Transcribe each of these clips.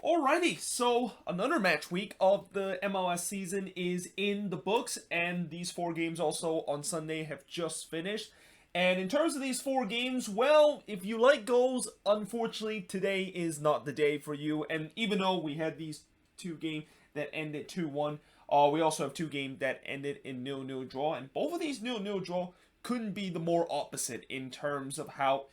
Alrighty, so another match week of the MLS season is in the books, and these four games also on Sunday have just finished. And in terms of these four games, well, if you like goals, unfortunately today is not the day for you. And even though we had these two games that ended 2-1, we also have two games that ended in 0-0 draw, and both of these 0-0 draw couldn't be the more opposite in terms of how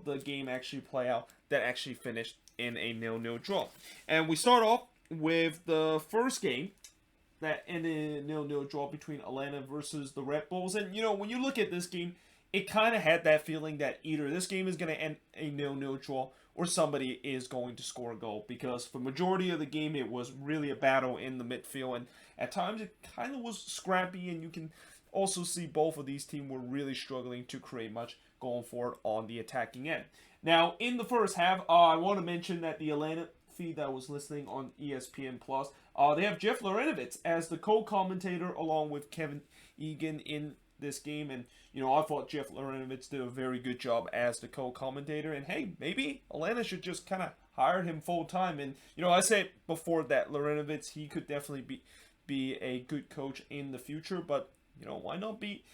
the game actually play out that actually finished in a 0-0 draw. And we start off with the first game that ended in a 0-0 draw between Atlanta versus the Red Bulls. And, you know, when you look at this game, it kind of had that feeling that either this game is going to end a 0-0 draw or somebody is going to score a goal. Because for the majority of the game, it was really a battle in the midfield. And at times, it kind of was scrappy. And you can also see both of these teams were really struggling to create much going forward on the attacking end. Now, in the first half, I want to mention that the Atlanta feed that I was listening on ESPN Plus, they have Jeff Larentowicz as the co-commentator along with Kevin Egan in this game. And, you know, I thought Jeff Larentowicz did a very good job as the co-commentator. And, hey, maybe Atlanta should just kind of hire him full-time. And, you know, I said before that Larentowicz, he could definitely be a good coach in the future. But, you know, why not be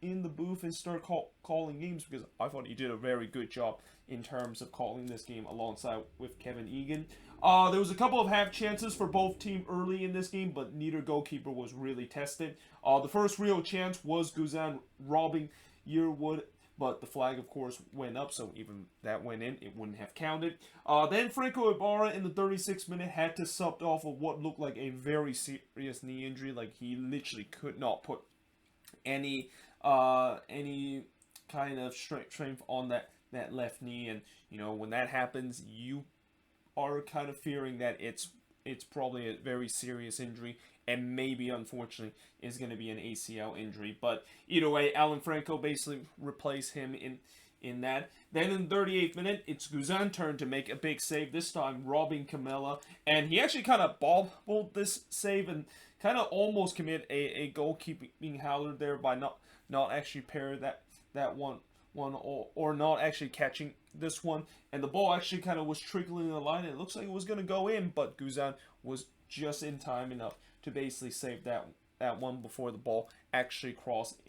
in the booth and start calling games, because I thought he did a very good job in terms of calling this game alongside with Kevin Egan. There was a couple of half chances for both teams early in this game, but neither goalkeeper was really tested. The first real chance was Guzan robbing Yearwood, but the flag, of course, went up, so even that went in, it wouldn't have counted. Then Franco Ibarra in the 36th minute had to sub off of what looked like a very serious knee injury. Like, he literally could not put any kind of strength on that left knee. And, you know, when that happens, you are kind of fearing that it's probably a very serious injury, and maybe, unfortunately, is going to be an ACL injury. But either way, Alan Franco basically replaced him in that. Then in the 38th minute, it's Guzan's turn to make a big save, this time robbing Camela. And he actually kind of bobbled this save and kind of almost commit a goalkeeping howler there by not actually pair that one or not actually catching this one. And the ball actually kind of was trickling the line. It looks like it was going to go in, but Guzan was just in time enough to basically save that one before the ball actually crossed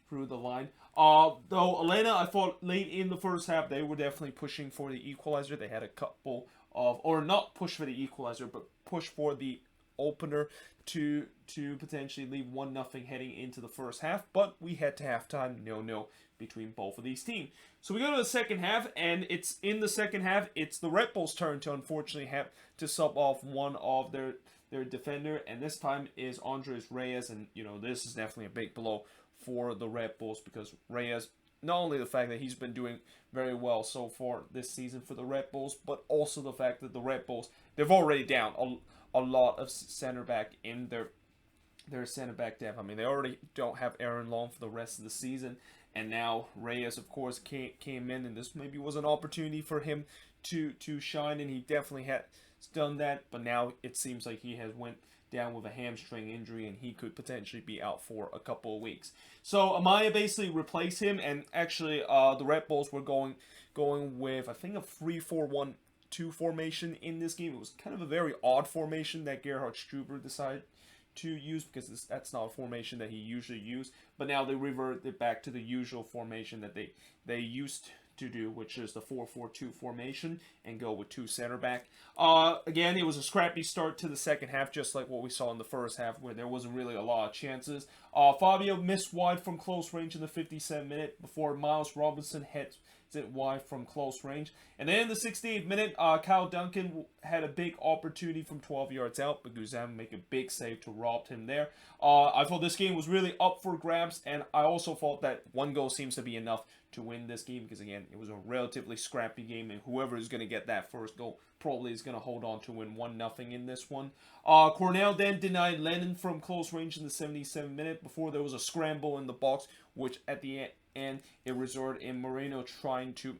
through the line. Though Atlanta, I thought late in the first half, they were definitely pushing for the equalizer. They had a couple of, or not push for the equalizer, but push for the opener to potentially leave 1-0 heading into the first half. But we head to halftime, 0-0 between both of these teams. So we go to the second half, and it's in the second half, it's the Red Bulls' turn to unfortunately have to sub off one of their defender, and this time is Andres Reyes. And, you know, this is definitely a big blow for the Red Bulls, because Reyes, not only the fact that he's been doing very well so far this season for the Red Bulls, but also the fact that the Red Bulls, they've already down a lot of center back in their center back depth. I mean, they already don't have Aaron Long for the rest of the season, and now Reyes, of course, came in, and this maybe was an opportunity for him to shine, and he definitely has done that. But now it seems like he has went down with a hamstring injury, and he could potentially be out for a couple of weeks. So Amaya basically replaced him, and actually the Red Bulls were going with, I think, a 3-4-1-2 formation in this game. It was kind of a very odd formation that Gerhard Struber decided to use, because that's not a formation that he usually used. But now they reverted back to the usual formation that they used to do, which is the 4-4-2 formation, and go with two center back. Again, it was a scrappy start to the second half, just like what we saw in the first half, where there wasn't really a lot of chances. Fabio missed wide from close range in the 57th minute before Miles Robinson hit it wide from close range. And then in the 68th minute, Kyle Duncan had a big opportunity from 12 yards out, but Guzan make a big save to rob him there. I thought this game was really up for grabs, and I also thought that one goal seems to be enough to win this game, because again, it was a relatively scrappy game, and whoever is going to get that first goal probably is going to hold on to win 1-0 in this one. Cornell then denied Lennon from close range in the 77th minute before there was a scramble in the box, which at the end it resulted in Moreno trying to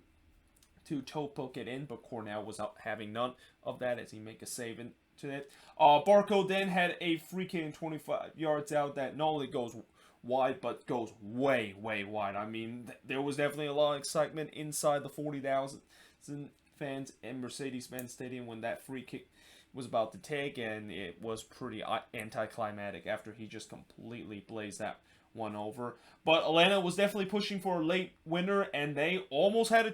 toe poke it in, but Cornell was out having none of that as he make a save into it. Barco then had a free kick 25 yards out that not only goes wide, but goes way, way wide. I mean, there was definitely a lot of excitement inside the 40,000 fans in Mercedes-Benz Stadium when that free kick was about to take, and it was pretty anticlimactic after he just completely blazed that one over. But Atlanta was definitely pushing for a late winner, and they almost had a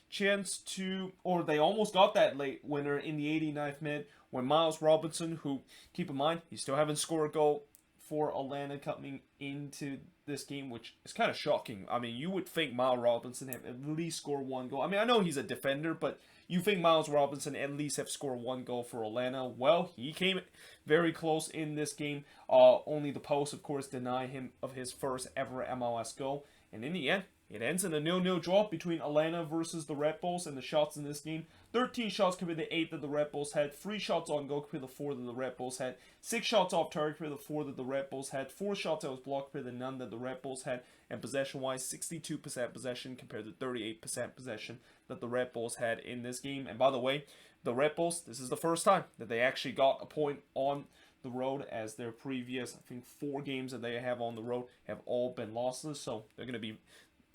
chance to, or they almost got that late winner in the 89th minute when Miles Robinson, who, keep in mind, he still haven't scored a goal for Atlanta coming into this game, which is kind of shocking. I mean, you would think Miles Robinson have at least scored one goal. I mean, I know he's a defender, but you think Miles Robinson at least have scored one goal for Atlanta. Well, he came very close in this game. Only the post, of course, denied him of his first ever MLS goal. And in the end, it ends in a 0-0 draw between Atlanta versus the Red Bulls, and the shots in this game, 13 shots compared to 8 that the Red Bulls had, 3 shots on goal compared to 4 that the Red Bulls had, 6 shots off target compared to 4 that the Red Bulls had, 4 shots that was blocked compared to none that the Red Bulls had, and possession-wise, 62% possession compared to 38% possession that the Red Bulls had in this game. And by the way, the Red Bulls, this is the first time that they actually got a point on the road, as their previous, I think, 4 games that they have on the road have all been losses, so they're going to be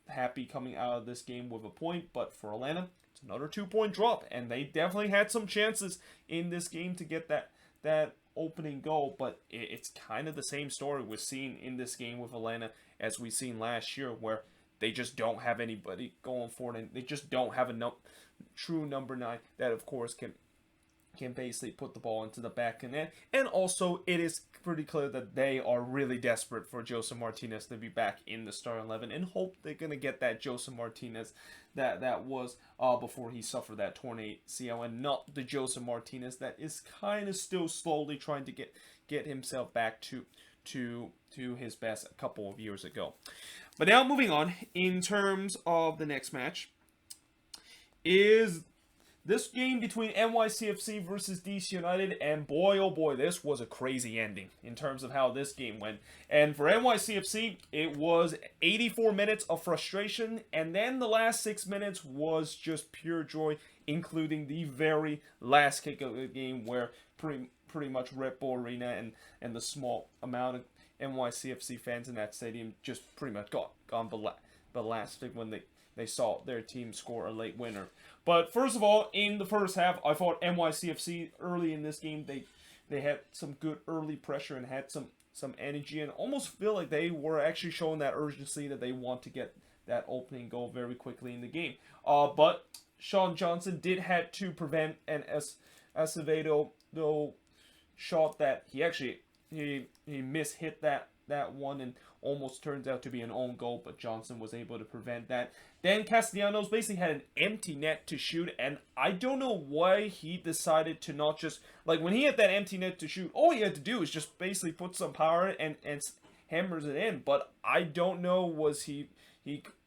happy coming out of this game with a point. But for Atlanta, it's another 2-point drop, and they definitely had some chances in this game to get that opening goal, but it's kind of the same story we're seeing in this game with Atlanta as we seen last year, where they just don't have anybody going for it, and they just don't have a true number 9 that, of course, can basically put the ball into the back of the net. And also, it is pretty clear that they are really desperate for Josef Martinez to be back in the starting 11, and hope they're going to get that Josef Martinez that was before he suffered that torn ACL, and not the Josef Martinez that is kind of still slowly trying to get himself back to his best a couple of years ago. But now moving on, in terms of the next match, is this game between NYCFC versus DC United, and boy, oh boy, this was a crazy ending in terms of how this game went. And for NYCFC, it was 84 minutes of frustration, and then the last 6 minutes was just pure joy, including the very last kick of the game, where pretty much Red Bull Arena and the small amount of NYCFC fans in that stadium just pretty much gone ballistic when they saw their team score a late winner. But first of all, in the first half, I thought NYCFC early in this game, they had some good early pressure and had some energy, and almost feel like they were actually showing that urgency that they want to get that opening goal very quickly in the game. But Sean Johnson did had to prevent an Acevedo shot that he mishit that one, and almost turns out to be an own goal, but Johnson was able to prevent that. Then Castellanos basically had an empty net to shoot, and I don't know why he decided to not just, like, when he had that empty net to shoot, all he had to do is just basically put some power and hammers it in. But I don't know, was he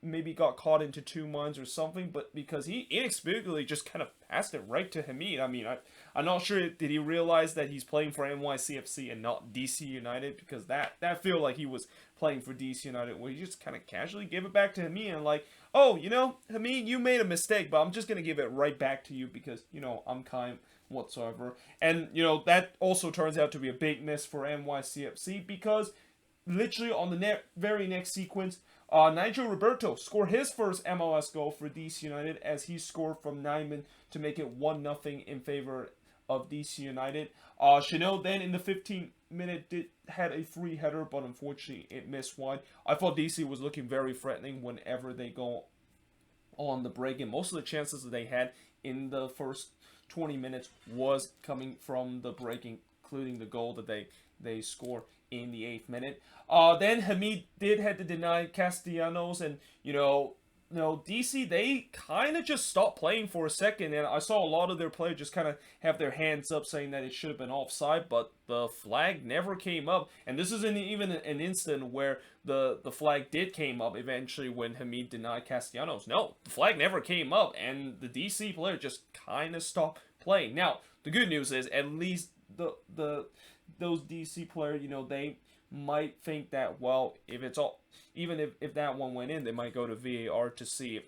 maybe got caught into 2 minds or something, but because he inexplicably just kind of passed it right to Hamid. I mean, I'm not sure, did he realize that he's playing for NYCFC and not DC United, because that feel like he was playing for DC United, where he just kind of casually gave it back to Hamid and like, oh, Hamid, you made a mistake, but I'm just going to give it right back to you because, I'm kind whatsoever. And, that also turns out to be a big miss for NYCFC, because literally on the very next sequence, Nigel Roberto scored his first MLS goal for DC United, as he scored from Nyman to make it 1-0 in favor of DC United. Chanel then in the 15th minute had a free header, but unfortunately it missed wide. I thought DC was looking very threatening whenever they go on the break, and most of the chances that they had in the first 20 minutes was coming from the break, including the goal that they scored in the 8th minute. Then Hamid did have to deny Castellanos, and DC, they kind of just stopped playing for a second, and I saw a lot of their players just kind of have their hands up saying that it should have been offside, but the flag never came up. And this isn't even an instant where the flag did came up eventually when Hamid denied Castellanos. No, the flag never came up, and the DC player just kind of stopped playing. Now, the good news is, at least those DC players, they might think that, well, if it's all, even if that one went in, they might go to VAR to see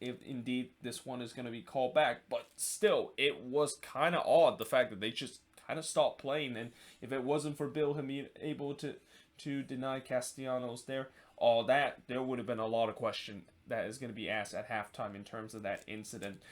if indeed this one is going to be called back. But still, it was kind of odd, the fact that they just kind of stopped playing. And if it wasn't for Bill Hamid able to deny Castellanos there would have been a lot of question that is going to be asked at halftime in terms of that incident.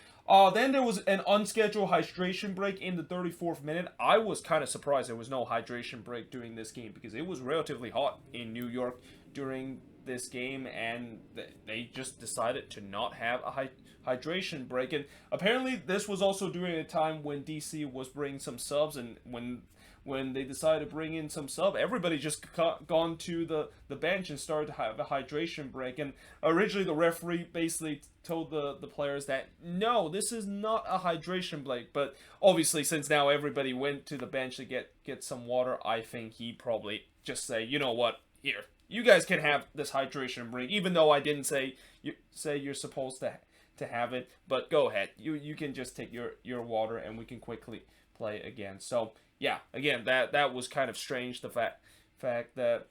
Then there was an unscheduled hydration break in the 34th minute. I was kind of surprised there was no hydration break during this game because it was relatively hot in New York during this game, and they just decided to not have a hydration break. And apparently this was also during a time when DC was bringing some subs, and when they decided to bring in some sub, everybody just gone to the bench and started to have a hydration break. And originally the referee basically told the players that no, this is not a hydration break. But obviously, since now everybody went to the bench to get some water, I think he probably just say, you know what, here, you guys can have this hydration break, even though I didn't say you're supposed to have it. But go ahead, you can just take your water and we can quickly play again. So yeah, again, that was kind of strange, the fact that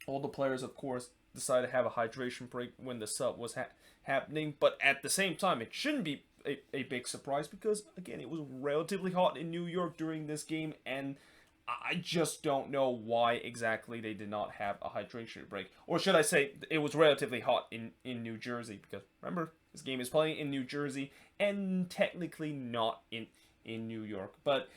all the players, of course, decided to have a hydration break when the sub was happening. But at the same time, it shouldn't be a big surprise because, again, it was relatively hot in New York during this game, and I just don't know why exactly they did not have a hydration break. Or should I say, it was relatively hot in New Jersey, because remember, this game is playing in New Jersey and technically not in New York. But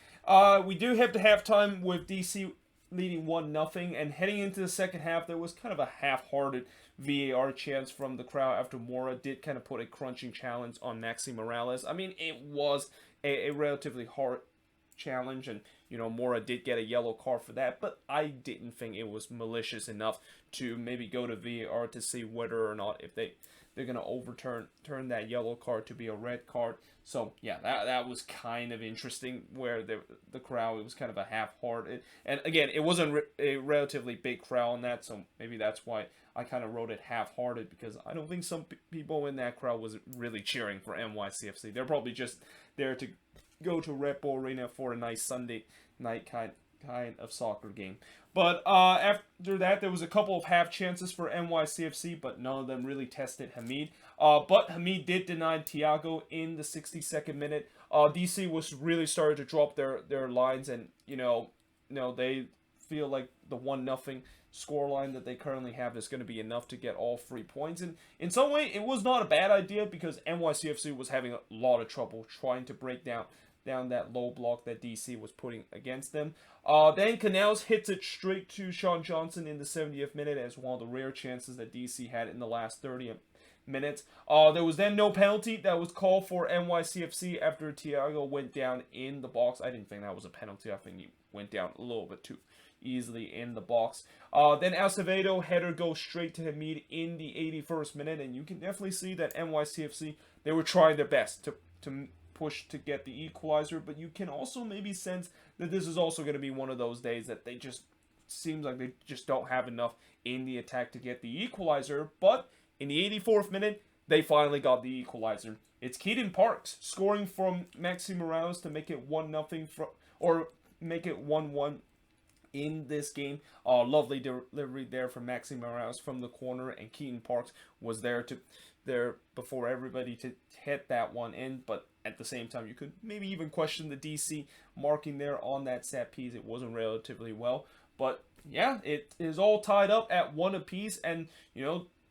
we do head to halftime with DC leading 1-0, and heading into the second half, there was kind of a half-hearted VAR chance from the crowd after Mora did kind of put a crunching challenge on Maxi Morales. I mean, it was a relatively hard challenge, and Mora did get a yellow card for that, but I didn't think it was malicious enough to maybe go to VAR to see whether or not if they're going to overturn that yellow card to be a red card. So yeah, that was kind of interesting where the crowd, it was kind of a half-hearted, and again, it wasn't a relatively big crowd on that, so maybe that's why I kind of wrote it half-hearted, because I don't think some people in that crowd was really cheering for NYCFC. They're probably just there to go to Red Bull Arena for a nice Sunday night kind of soccer game. But after that, there was a couple of half chances for NYCFC, but none of them really tested Hamid. But Hamid did deny Thiago in the 62nd minute. DC was really starting to drop their lines, and they feel like the 1-0 scoreline that they currently have is going to be enough to get all 3 points. And in some way, it was not a bad idea because NYCFC was having a lot of trouble trying to break down that low block that DC was putting against them. Then Canals hits it straight to Sean Johnson in the 70th minute as one of the rare chances that DC had in the last 30 minutes. There was then no penalty that was called for NYCFC after Thiago went down in the box. I didn't think that was a penalty. I think he went down a little bit too easily in the box. Then Acevedo header goes straight to Hamid in the 81st minute, and you can definitely see that NYCFC, they were trying their best to push to get the equalizer, but you can also maybe sense that this is also going to be one of those days that they just seems like they just don't have enough in the attack to get the equalizer. But in the 84th minute, they finally got the equalizer. It's Keaton Parks scoring from Maxi Morales to make it 1-0 or make it 1-1 in this game. Lovely delivery there from Maxi Morales from the corner, and Keaton Parks was there before everybody to hit that one in. But at the same time, you could maybe even question the DC marking there on that set piece. It wasn't relatively well, but yeah, it is all tied up at 1 apiece, and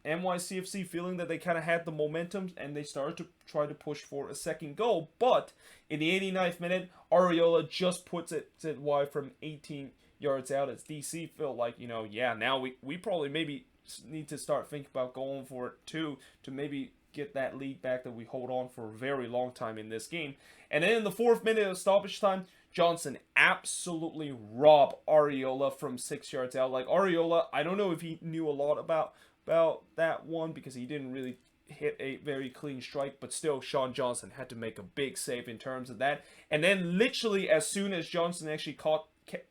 NYCFC feeling that they kind of had the momentum, and they started to try to push for a second goal. But in the 89th minute, Ariola just puts it wide from 18 yards out, as DC feel like, now we probably maybe need to start thinking about going for it too, to maybe get that lead back that we hold on for a very long time in this game. And then in the 4th minute of stoppage time, Johnson absolutely robbed Ariola from 6 yards out. Like, Ariola, I don't know if he knew a lot about that one, because he didn't really hit a very clean strike, but still Sean Johnson had to make a big save in terms of that. And then literally as soon as Johnson actually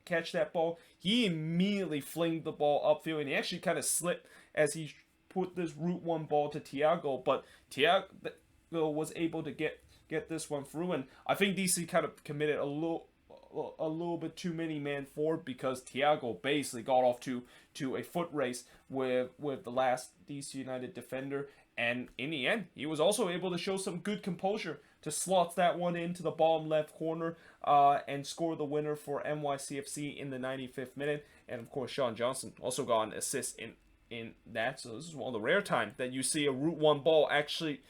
catch that ball, he immediately flinged the ball upfield, and he actually kind of slipped as he put this route one ball to Thiago, but Thiago was able to get this one through. And I think DC kind of committed a little bit too many man forward, because Thiago basically got off to a foot race with the last DC United defender, and in the end he was also able to show some good composure to slot that one into the bottom left corner and score the winner for NYCFC in the 95th minute. And of course, Sean Johnson also got an assist in that. So this is one of the rare times that you see a Route 1 ball actually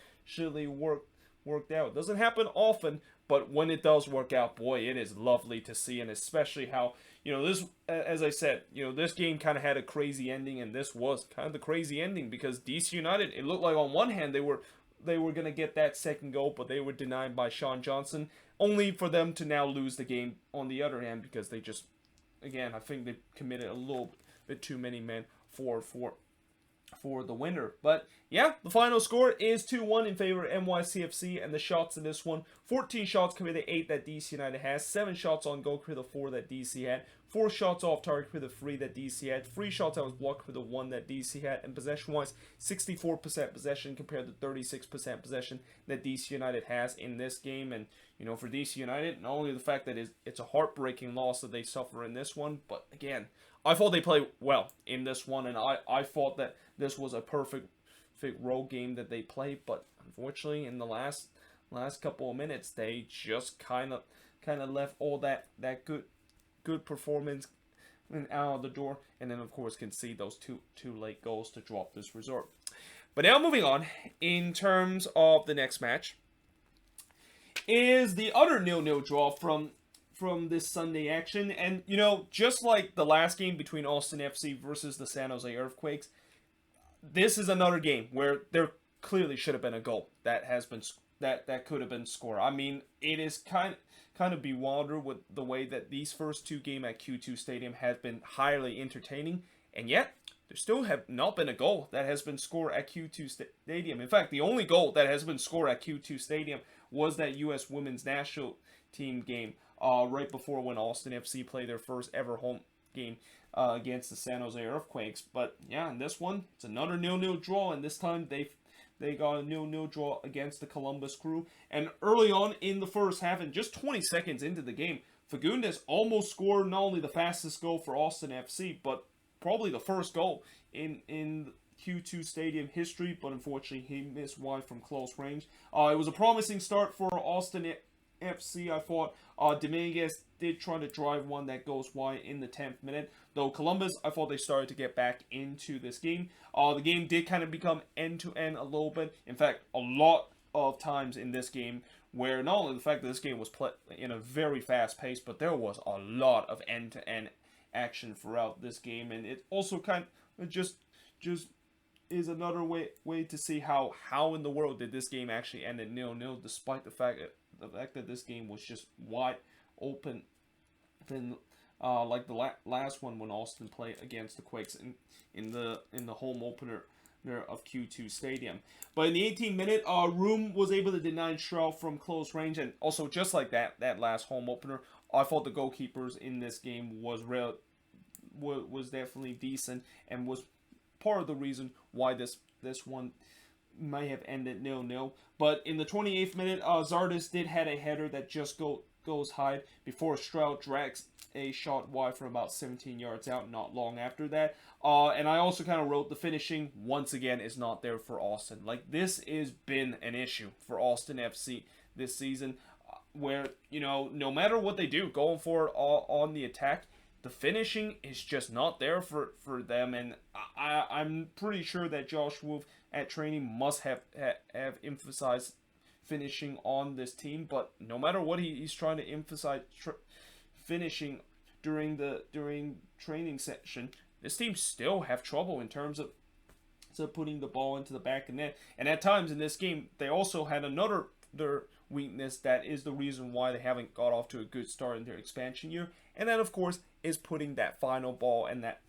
worked out. It doesn't happen often, but when it does work out, boy, it is lovely to see, and especially how, this, as I said, this game kind of had a crazy ending, and this was kind of the crazy ending because DC United, it looked like on one hand they were going to get that second goal, but they were denied by Sean Johnson, only for them to now lose the game on the other hand because they just, again, I think they committed a little bit too many men for the winner. But yeah, the final score is 2-1 in favor of NYCFC, and the shots in this one, 14 shots compared to 8 that DC United has, 7 shots on goal compared to 4 that DC had, 4 shots off target compared to 3 that DC had, 3 shots that was blocked compared to 1 that DC had, and possession-wise, 64% possession compared to 36% possession that DC United has in this game. And, for DC United, not only the fact that it's a heartbreaking loss that they suffer in this one, but again, I thought they played well in this one, and I thought that this was a perfect road game that they played, but unfortunately in the last couple of minutes they just kind of left all that good performance out of the door, and then of course concede those two late goals to drop this result. But now moving on, in terms of the next match, is the other 0-0 draw from this Sunday action. And, just like the last game between Austin FC versus the San Jose Earthquakes, this is another game where there clearly should have been a goal that could have been scored. I mean, it is kind of bewildered with the way that these first two games at Q2 Stadium have been highly entertaining, and yet there still have not been a goal that has been scored at Q2 Stadium. In fact, the only goal that has been scored at Q2 Stadium was that U.S. Women's National Team game right before when Austin FC played their first ever home game against the San Jose Earthquakes. But yeah, in this one, it's another 0-0 draw, and this time they got a 0-0 draw against the Columbus Crew. And early on in the first half, and just 20 seconds into the game, Fagundes almost scored not only the fastest goal for Austin FC, but probably the first goal in Q2 Stadium history, but unfortunately he missed wide from close range. It was a promising start for Austin FC, I thought. Dominguez did try to drive one that goes wide in the 10th minute, though Columbus, I thought they started to get back into this game. The game did kind of become end-to-end a little bit. In fact, a lot of times in this game where not only the fact that this game was played in a very fast pace, but there was a lot of end-to-end action throughout this game, and it also kind of just is another way to see how in the world did this game actually end at 0-0, despite the fact that this game was just wide open than like the last one when Austin played against the Quakes in the home opener of Q2 Stadium. But in the 18th minute, Room was able to deny Stroud from close range, and also just like that last home opener, I thought the goalkeepers in this game was definitely decent and was part of the reason why this one may have ended 0-0. But in the 28th minute, Zardes did had a header that just goes high before Stroud drags a shot wide from about 17 yards out not long after that. And I also kind of wrote the finishing, once again, is not there for Austin. Like, this has been an issue for Austin FC this season, where, no matter what they do, going forward on the attack, the finishing is just not there for them. And I'm pretty sure that Josh Wolf at training must have emphasized finishing on this team. But no matter what he's trying to emphasize finishing during training session, this team still have trouble in terms of putting the ball into the back of net. And at times in this game, they also had their weakness that is the reason why they haven't got off to a good start in their expansion year. And that, of course, is putting that final ball and that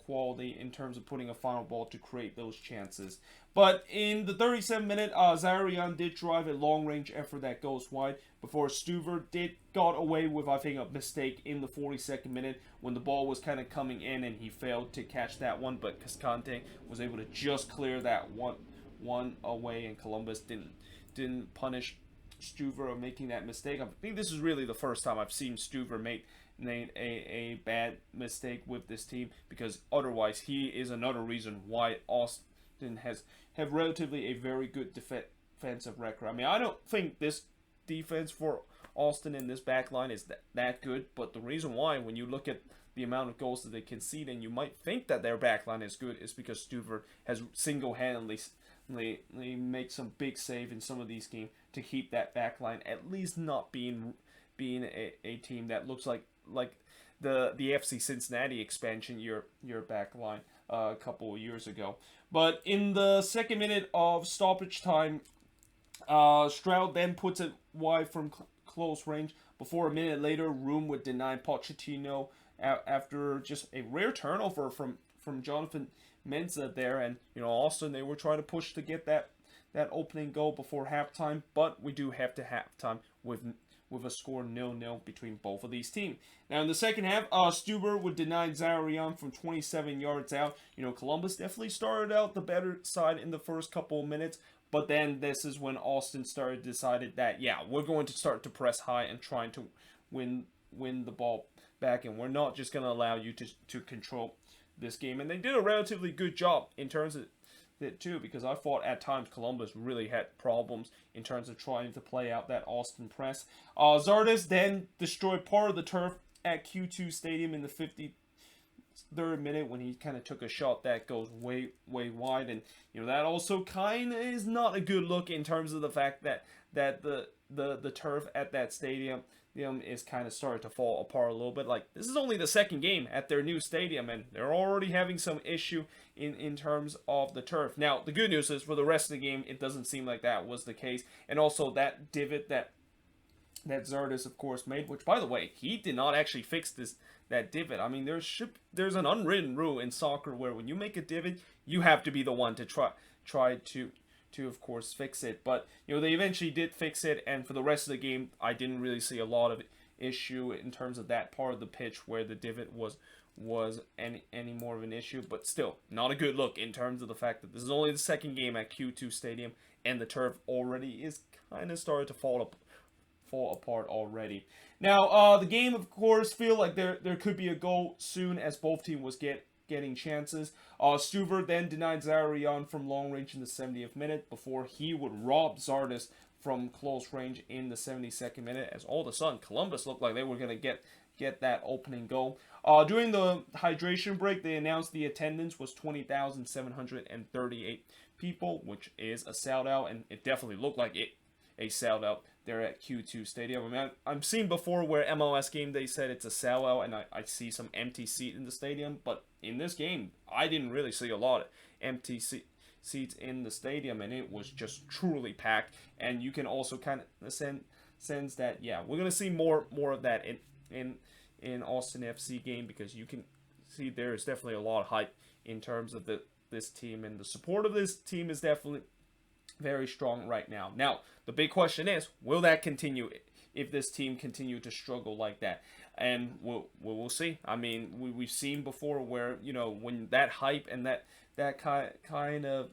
quality in terms of putting a final ball to create those chances. But in the 37th minute, Zarian did drive a long-range effort that goes wide before Stuver got away with, I think, a mistake in the 42nd minute when the ball was kind of coming in and he failed to catch that one. But Cascante was able to just clear that one away, and Columbus didn't punish Stuver of making that mistake. I think this is really the first time I've seen Stuver make a bad mistake with this team, because otherwise he is another reason why Austin have relatively a very good defensive record. I mean, I don't think this defense for Austin in this back line is that good, but the reason why, when you look at the amount of goals that they concede, and you might think that their back line is good, is because Stuver has single-handedly make some big save in some of these games to keep that back line at least not being a team that looks like the FC Cincinnati expansion year back line a couple of years ago. But in the second minute of stoppage time, Stroud then puts it wide from close range. Before a minute later, Room would deny Pochettino after just a rare turnover from Jonathan Mensah there. And Austin, they were trying to push to get that opening goal before halftime, but we do have to halftime with a score 0-0 between both of these teams. Now in the second half, Stuber would deny Zarian from 27 yards out. Columbus definitely started out the better side in the first couple of minutes, but then this is when Austin decided that, yeah, we're going to start to press high and trying to win the ball back, and we're not just going to allow you to control this game. And they did a relatively good job in terms of it too, because I thought at times Columbus really had problems in terms of trying to play out that Austin press. Zardes then destroyed part of the turf at Q2 Stadium in the 53rd minute when he kind of took a shot that goes way wide, and that also kind of is not a good look in terms of the fact that the turf at that stadium is kind of starting to fall apart a little bit. Like, this is only the second game at their new stadium, and they're already having some issue in terms of the turf. Now, the good news is for the rest of the game, it doesn't seem like that was the case. And also that divot that Zardes, of course, made, which, by the way, he did not actually fix that divot. I mean, there's an unwritten rule in soccer where when you make a divot, you have to be the one to try to of course fix it. But they eventually did fix it, and for the rest of the game I didn't really see a lot of issue in terms of that part of the pitch where the divot was any more of an issue. But still, not a good look in terms of the fact that this is only the second game at Q2 Stadium and the turf already is kind of started to fall apart already. Now the game, of course, feel like there could be a goal soon as both teams was getting chances. Stuver then denied Zarian from long range in the 70th minute before he would rob Zardes from close range in the 72nd minute, as all of a sudden Columbus looked like they were going to get that opening goal. During the hydration break, they announced the attendance was 20,738 people, which is a sellout, and it definitely looked like a sellout there at Q2 Stadium. I mean, I'm seeing before where MLS game they said it's a sellout, and I see some empty seat in the stadium, but in this game I didn't really see a lot of empty seats in the stadium, and it was just truly packed. And you can also kind of sense that, yeah, we're gonna see more of that in Austin FC game, because you can see there is definitely a lot of hype in terms of this team, and the support of this team is definitely very strong right now. Now, the big question is, will that continue if this team continue to struggle like that? And we'll see. I mean, we've seen before where, when that hype and that kind of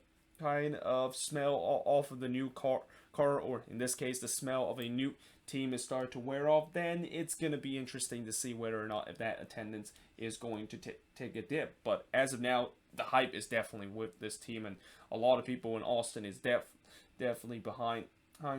smell off of the new car, or in this case, the smell of a new team is starting to wear off, then it's going to be interesting to see whether or not if that attendance is going to take a dip. But as of now, the hype is definitely with this team, and a lot of people in Austin is definitely behind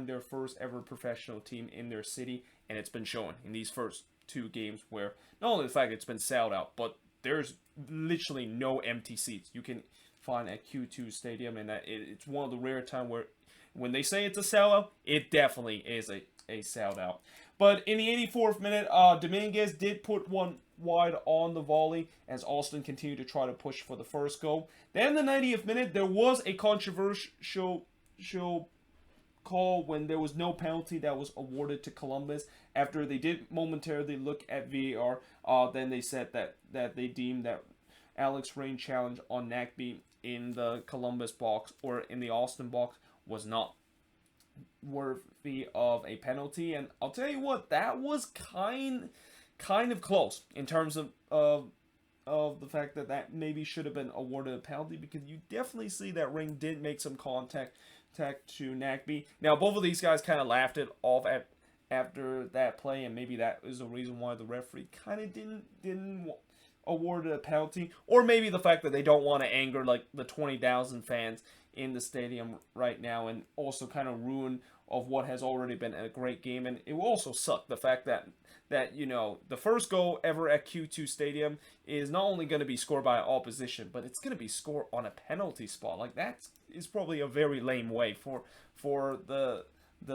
their first ever professional team in their city, and it's been shown in these first two games where not only the fact it's been sold out, but there's literally no empty seats you can find at Q2 Stadium, and it's one of the rare times where when they say it's a sellout, it definitely is a sellout. But in the 84th minute, Dominguez did put one wide on the volley as Austin continued to try to push for the first goal. Then in the 90th minute, there was a controversial call when there was no penalty that was awarded to Columbus. After they did momentarily look at VAR, then they said that they deemed that Alex Rain challenge on Nagbe in the Columbus box or in the Austin box was not worthy of a penalty. And I'll tell you what, that was kind of close in terms of the fact that maybe should have been awarded a penalty, because you definitely see that Ring did make some contact to Nagbe. Now, both of these guys kind of laughed it off after that play, and maybe that is the reason why the referee kind of didn't award a penalty, or maybe the fact that they don't want to anger like the 20,000 fans in the stadium right now, and also kind of ruin of what has already been a great game. And it will also suck the fact that the first goal ever at Q2 Stadium is not only going to be scored by opposition, but it's going to be scored on a penalty spot. Like, that is probably a very lame way for the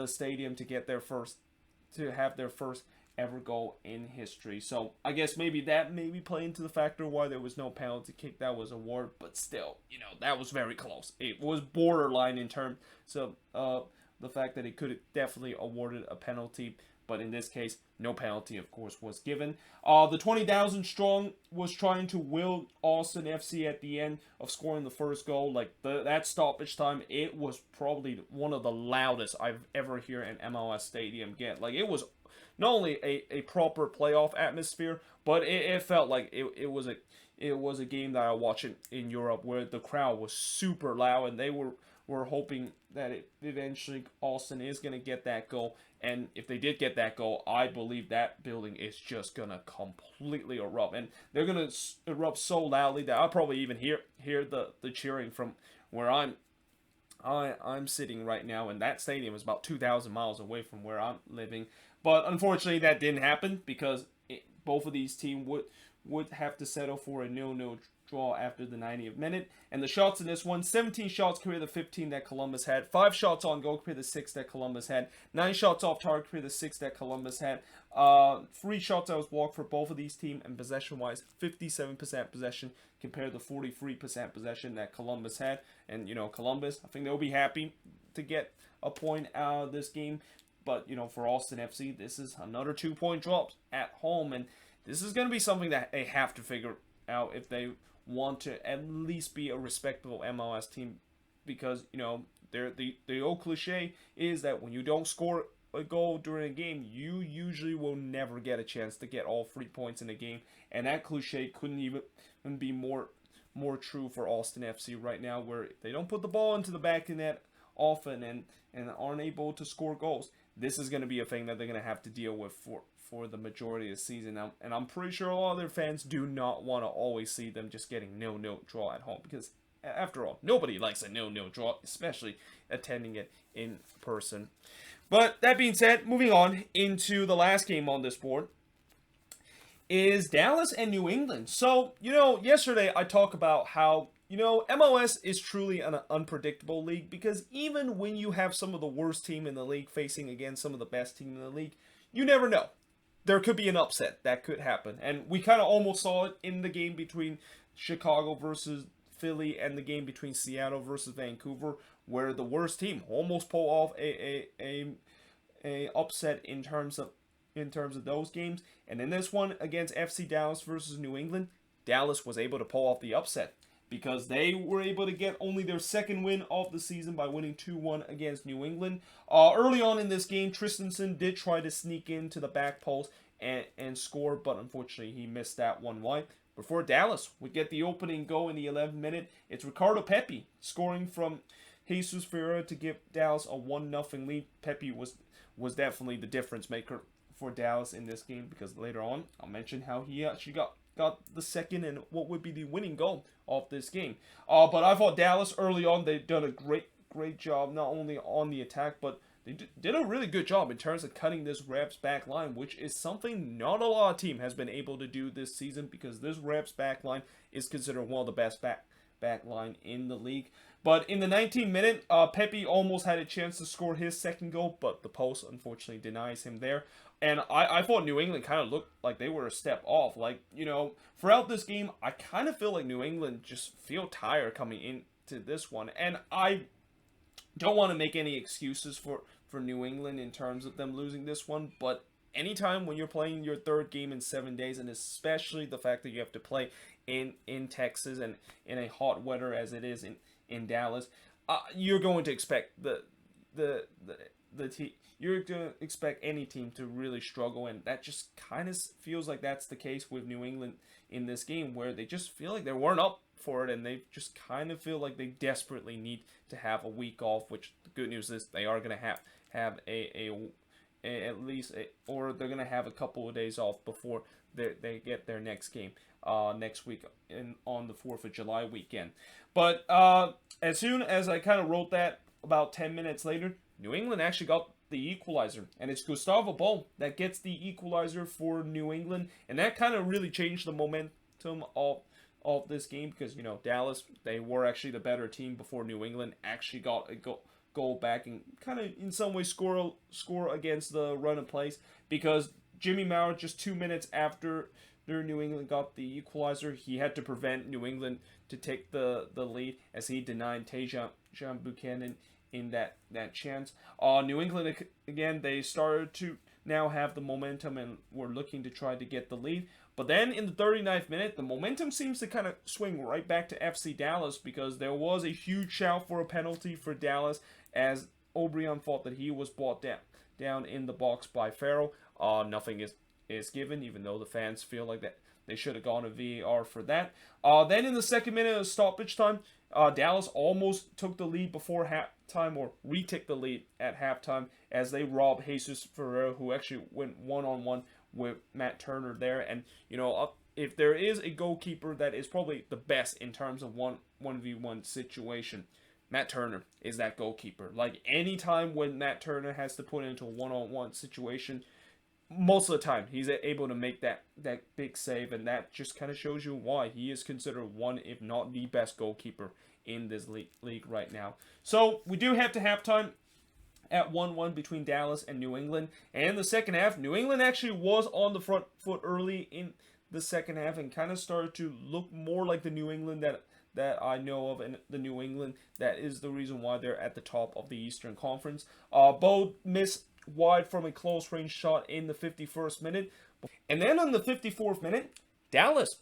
stadium to get have their first ever goal in history. So I guess maybe play into the factor why there was no penalty kick that was awarded, but still, that was very close. It was borderline in terms of the fact that it could have definitely awarded a penalty, but in this case, no penalty, of course, was given. The 20,000 strong was trying to will Austin FC at the end of scoring the first goal. Like, that stoppage time, it was probably one of the loudest I've ever heard an MLS stadium get. Like, it was not only a proper playoff atmosphere, but it felt like it was a game that I watched in Europe where the crowd was super loud, and they were hoping that eventually Austin is going to get that goal. And if they did get that goal, I believe that building is just going to completely erupt. And they're going to erupt so loudly that I'll probably even hear the cheering from where I'm sitting right now. And that stadium is about 2,000 miles away from where I'm living. But unfortunately, that didn't happen because both of these teams would have to settle for a 0-0 draw after the 90th minute. And the shots in this one, 17 shots compared to the 15 that Columbus had, 5 shots on goal compared to the 6 that Columbus had, 9 shots off target compared to the 6 that Columbus had, 3 shots that was blocked for both of these teams, and possession-wise, 57% possession compared to 43% possession that Columbus had. And, Columbus, I think they'll be happy to get a point out of this game. But, for Austin FC, this is another 2-point drop at home, and this is going to be something that they have to figure out if they want to at least be a respectable MLS team, because the old cliche is that when you don't score a goal during a game, you usually will never get a chance to get all 3 points in a game, and that cliche couldn't even be more true for Austin FC right now, where they don't put the ball into the back of the net often and aren't able to score goals. This is going to be a thing that they're going to have to deal with for the majority of the season now, and I'm pretty sure a lot of their fans do not want to always see them just getting 0-0 draw at home, because after all, nobody likes a 0-0 draw, especially attending it in person. But that being said, moving on into the last game on this board is Dallas and New England. So, yesterday I talked about how MLS is truly an unpredictable league, because even when you have some of the worst team in the league facing against some of the best team in the league, you never know. There could be an upset that could happen. And we kind of almost saw it in the game between Chicago versus Philly and the game between Seattle versus Vancouver, where the worst team almost pulled off a upset in terms of those games. And in this one against FC Dallas versus New England, Dallas was able to pull off the upset, because they were able to get only their second win of the season by winning 2-1 against New England. Early on in this game, Tristensen did try to sneak into the back post and score, but unfortunately he missed that one wide. Before Dallas would get the opening goal in the 11th minute, it's Ricardo Pepi scoring from Jesus Ferreira to give Dallas a 1-0 lead. Pepi was definitely the difference maker for Dallas in this game, because later on I'll mention how he actually got the second and what would be the winning goal of this game. But I thought Dallas early on, they've done a great job, not only on the attack, but they did a really good job in terms of cutting this Raps back line, which is something not a lot of team has been able to do this season, because this Raps back line is considered one of the best back line in the league. But in the 19th minute, Pepi almost had a chance to score his second goal, but the post unfortunately denies him there. And I thought New England kind of looked like they were a step off. Like, throughout this game, I kind of feel like New England just feel tired coming into this one. And I don't want to make any excuses for New England in terms of them losing this one, but anytime when you're playing your third game in 7 days, and especially the fact that you have to play in Texas and in a hot weather as it is in Dallas, you're going to expect you're going to expect any team to really struggle, and that just kind of feels like that's the case with New England in this game, where they just feel like they weren't up for it, and they just kind of feel like they desperately need to have a week off, which the good news is they are going to have at least, or they're gonna have a couple of days off before they get their next game next week on the 4th of July weekend. But as soon as I kind of wrote that, about 10 minutes later, New England actually got the equalizer, and it's Gustavo Bou that gets the equalizer for New England, and that kind of really changed the momentum of this game, because Dallas, they were actually the better team before New England actually got a goal back and kind of in some way score against the run of plays, because Jimmy Maurer, just 2 minutes after New England got the equalizer, he had to prevent New England to take the lead as he denied Tejan Buchanan in that chance. New England, again, they started to now have the momentum and were looking to try to get the lead. But then in the 39th minute, the momentum seems to kind of swing right back to FC Dallas, because there was a huge shout for a penalty for Dallas as O'Brien thought that he was brought down in the box by Farrell. Nothing is given, even though the fans feel like that they should have gone to VAR for that. Then in the second minute of stoppage time, Dallas almost took the lead before halftime, or retook the lead at halftime, as they robbed Jesus Ferreira, who actually went one-on-one with Matt Turner there. And if there is a goalkeeper that is probably the best in terms of 1v1 situation, Matt Turner is that goalkeeper. Like, anytime when Matt Turner has to put into a one-on-one situation, most of the time he's able to make that big save, and that just kind of shows you why he is considered one, if not the best goalkeeper in this league right now. So we do head to halftime at 1-1 between Dallas and New England. And in the second half, New England actually was on the front foot early in the second half and kind of started to look more like the New England that I know of, and the New England that is the reason why they're at the top of the Eastern Conference. Bou missed wide from a close range shot in the 51st minute. And then on the 54th minute, Dallas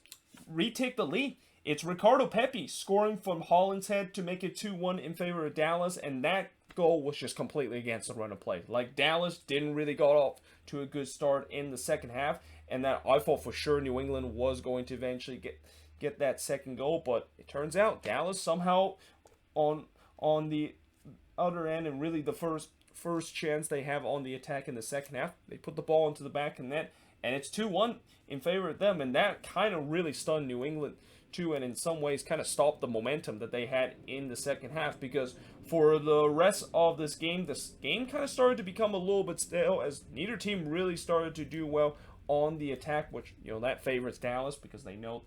retake the lead. It's Ricardo Pepi scoring from Holland's Head to make it 2-1 in favor of Dallas, and that goal was just completely against the run of play. Like, Dallas didn't really got off to a good start in the second half, and that I thought for sure New England was going to eventually get that second goal, but it turns out Dallas somehow on the other end, and really the first chance they have on the attack in the second half, they put the ball into the back of the net, and it's 2-1 in favor of them, and that kind of really stunned New England too, and in some ways kind of stopped the momentum that they had in the second half, because for the rest of this game kind of started to become a little bit stale, as neither team really started to do well on the attack, which that favors Dallas, because they know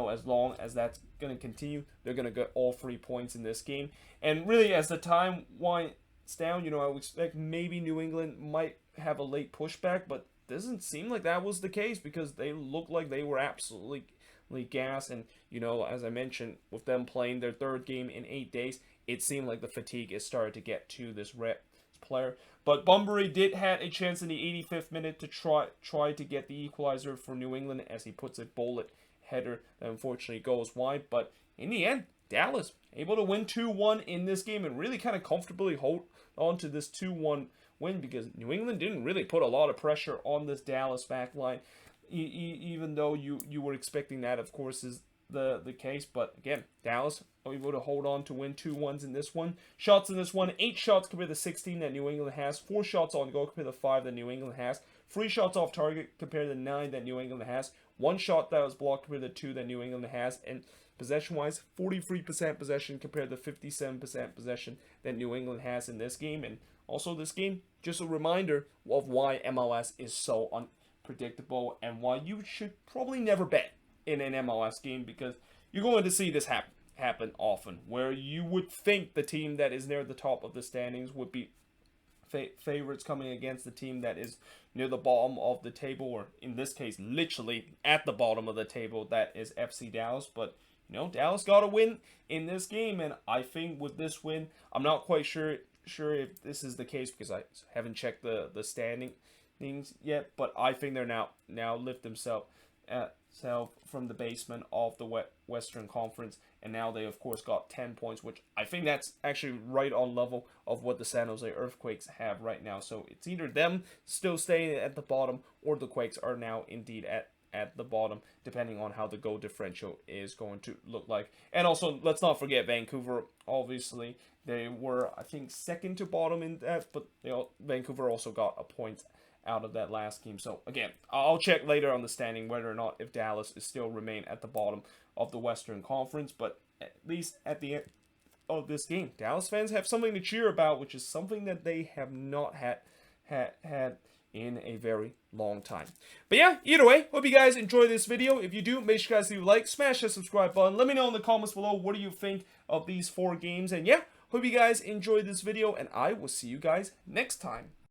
as long as that's going to continue, they're going to get all 3 points in this game. And really, as the time winds down, I would expect maybe New England might have a late pushback, but doesn't seem like that was the case, because they looked like they were absolutely gas. And as I mentioned, with them playing their third game in 8 days, it seemed like the fatigue is started to get to this player. But Bunbury did have a chance in the 85th minute to try to get the equalizer for New England, as he puts a bullet header that unfortunately goes wide. But in the end, Dallas able to win 2-1 in this game, and really kind of comfortably hold on to this 2-1 win, because New England didn't really put a lot of pressure on this Dallas back line, even though you were expecting that, of course, is the case. But again, Dallas able to hold on to win 2-1s in this one. Shots in this one, 8 shots compared to 16 that New England has, 4 shots on goal compared to 5 that New England has, 3 shots off target compared to 9 that New England has, 1 shot that was blocked compared to 2 that New England has, and possession-wise, 43% possession compared to 57% possession that New England has in this game. And also this game, just a reminder of why MLS is so unpredictable, and why you should probably never bet in an MLS game, because you're going to see this happen often, where you would think the team that is near the top of the standings would be favorites coming against the team that is near the bottom of the table, or in this case, literally at the bottom of the table, that is FC Dallas. But Dallas got a win in this game, and I think with this win, I'm not quite sure if this is the case, because I haven't checked the standings yet, but I think they're now lift themselves from the basement of the Western Conference, and now they of course got 10 points, which I think that's actually right on level of what the San Jose Earthquakes have right now. So it's either them still staying at the bottom, or the Quakes are now indeed at the bottom, depending on how the goal differential is going to look like. And also, let's not forget Vancouver, obviously, They were, I think, second to bottom in that, but Vancouver also got a point out of that last game. So again, I'll check later on the standing whether or not if Dallas is still remain at the bottom of the Western Conference. But at least at the end of this game, Dallas fans have something to cheer about, which is something that they have not had in a very long time. But yeah, either way, hope you guys enjoy this video. If you do, make sure you guys leave a like, smash that subscribe button. Let me know in the comments below, what do you think of these 4 games? And yeah, hope you guys enjoyed this video, and I will see you guys next time.